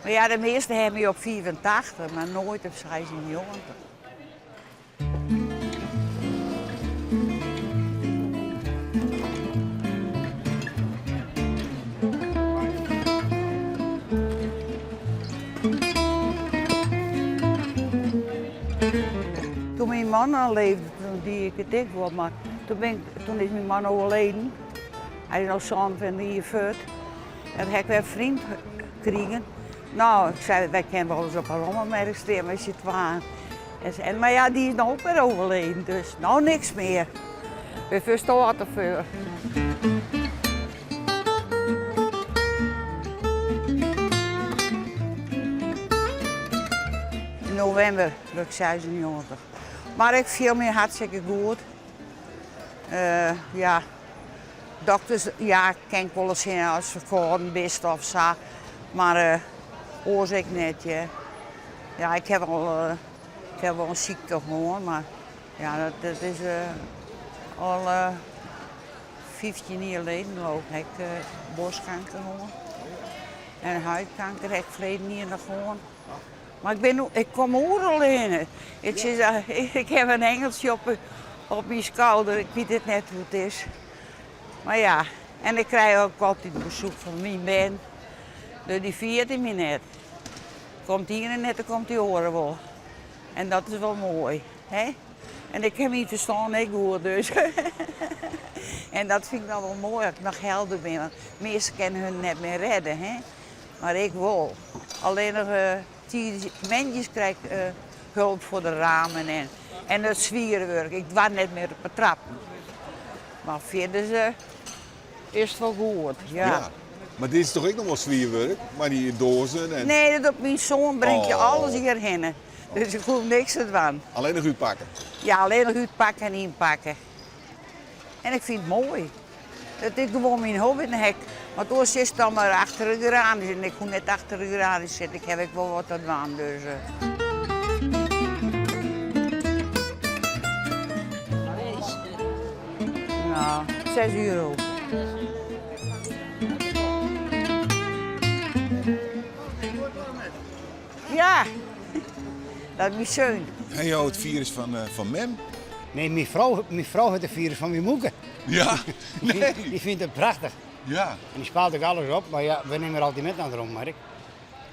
Maar ja, de meesten hebben je op 84, maar nooit op 96. Toen mijn man al leefde, toen die ik het dik was, maar toen is mijn man overleden. Hij is nog zo'n van die fut. En heb ik weer een vriend gekregen. Nou, ik zei, wij kennen wel eens op een rommelmerk staan als je het was. Maar ja, die is nou ook weer overleden, dus nou niks meer. We verstaan te veel. In november werd ik 96. Maar ik viel me hartstikke goed. Ja, dokters, ja, ken ik wel eens zien als verkouden best of zo. Maar oorzaak net, ja. Ja, ik heb wel een ziekte gewoon, maar ja, dat is al 15 jaar geleden geloof ik. Ik borstkanker gewoon. En huidkanker heb ik verleden jaar nog gewoon. Maar ik kom overal in. Ik heb een engeltje op mijn schouder, ik weet het net hoe het is. Maar ja, en ik krijg ook altijd bezoek van mijn man. Dus die viert hij me net. Komt hier en net, dan komt hij horen wel. En dat is wel mooi. Hè? En ik heb niet verstaan, ik hoor dus. En dat vind ik dan wel mooi dat ik nog helder ben. Want meesten kunnen hun net meer redden. Hè? Maar ik wel. Alleen nog mensen krijgen hulp voor de ramen en het zwierenwerk. Ik was net meer op de trap. Maar verder is het wel goed. Ja. Maar dit is toch ook nog wel zwierwerk? Maar die dozen en... Nee, dat op mijn zoon brengt je alles hierheen. Dus ik hoef niks te doen. Alleen nog uitpakken? Ja, alleen nog uitpakken en inpakken. En ik vind het mooi. Dat is gewoon mijn hobby in de hek. Want toen zit dan maar achter de garage en ik kon net achter de garage zitten. Ik heb wel wat te doen. Dus, Nou, 6 euro. Ja, dat is mijn zoon. En jou het virus van Mem? Nee, mijn vrouw heeft het virus van mijn moeder. Ja, nee. Die vindt het prachtig. Ja. En die spaalt ook alles op, maar ja, we nemen er altijd met naar de rommelmarkt.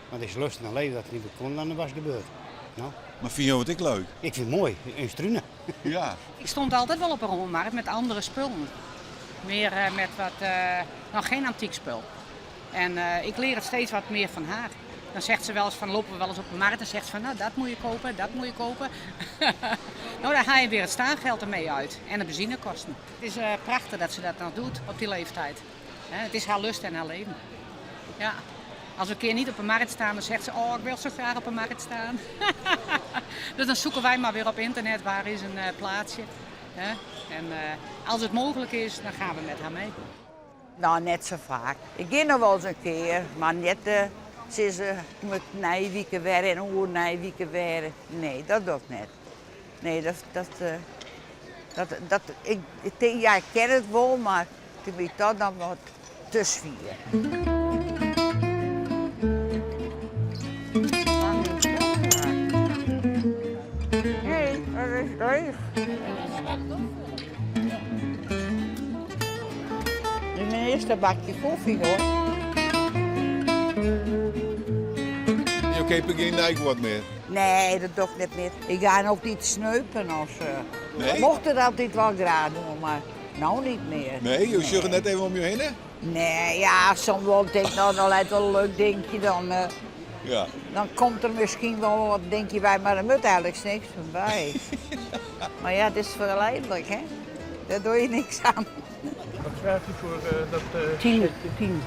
Want het is lust en leven dat het niet kon, dan was het gebeurd. Nou, Maar vind je wat ik leuk? ik vind het mooi, een struine. Ja. Ik stond altijd wel op een rommelmarkt met andere spullen. Meer met wat, nog geen antiek spul. En ik leer het steeds wat meer van haar. Dan zegt ze wel eens van, lopen we wel eens op de markt en zegt ze van, nou dat moet je kopen, dat moet je kopen. Nou, daar haal je weer het staangeld ermee uit en de benzinekosten. Het is prachtig dat ze dat nog doet op die leeftijd. Het is haar lust en haar leven. Ja. Als we een keer niet op een markt staan, dan zegt ze, oh ik wil zo graag op een markt staan. Dus dan zoeken wij maar weer op internet, waar is een plaatsje. En als het mogelijk is, dan gaan we met haar mee. Nou, net zo vaak. Ik ga nog wel eens een keer, maar net ze moet nijwieken weer en hoe nijwieken weer. Nee, dat doe ik net. Nee, ja, ik ken het wel, maar toen ben ik dat dan wat te zwieren. Nee, dat is leeg. Dit is mijn eerste bakje koffie hoor. Je hebt geen nijkwoord meer? Nee, dat doe ik niet meer. Ik ga ook niet sneupen als... Nee? Mocht het altijd wel graag doen, maar nou niet meer. Nee, je zegt net even om je heen, hè? Nee, ja, soms wel denk ik, nou, dat lijkt wel een leuk dingetje dan. Ja. Dan komt er misschien wel wat denk je bij, maar er moet eigenlijk niks van bij. Maar ja, het is verleidelijk, hè? Daar doe je niks aan. Wat vraagt u voor dat Tien. Een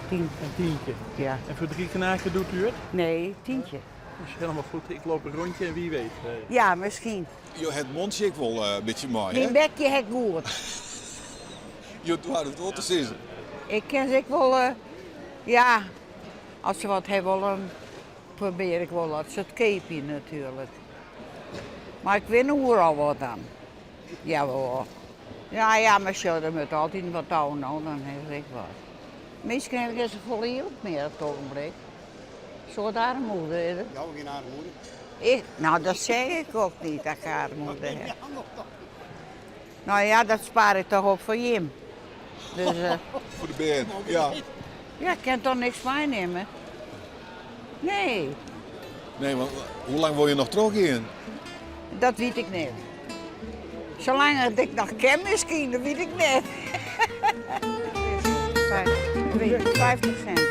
tientje. Ja. En voor 3 knaken doet u het? Nee, tientje. Dat is helemaal goed. Ik loop een rondje en wie weet. Ja, misschien. Je het mondje ik wel een beetje mooi, hè? Mijn bekje heb goed. Je doet het wat te zeggen. Ik ken ze wel, ja, als je wat hebt, dan probeer ik wel dat. Het keepje natuurlijk. Maar ik weet hoe al wat aan. Jawel. Ja, maar zo, dan moet altijd wat touw nou, dan heb ik wat. Misschien heb ik ze vol hier ook meer op het ogenblik. soort armoede is het. Ja, geen armoede. Nou, dat zeg ik ook niet, dat ik armoede heb. Nou ja, dat spaar ik toch op voor Jim. Dus Voor de band. Ja. ja, ik kan toch niks meenemen? Nee, Nee, maar hoe lang wil je nog teruggaan? dat weet ik niet. Zolang ik nog ken misschien, dat weet ik niet. 50 cent.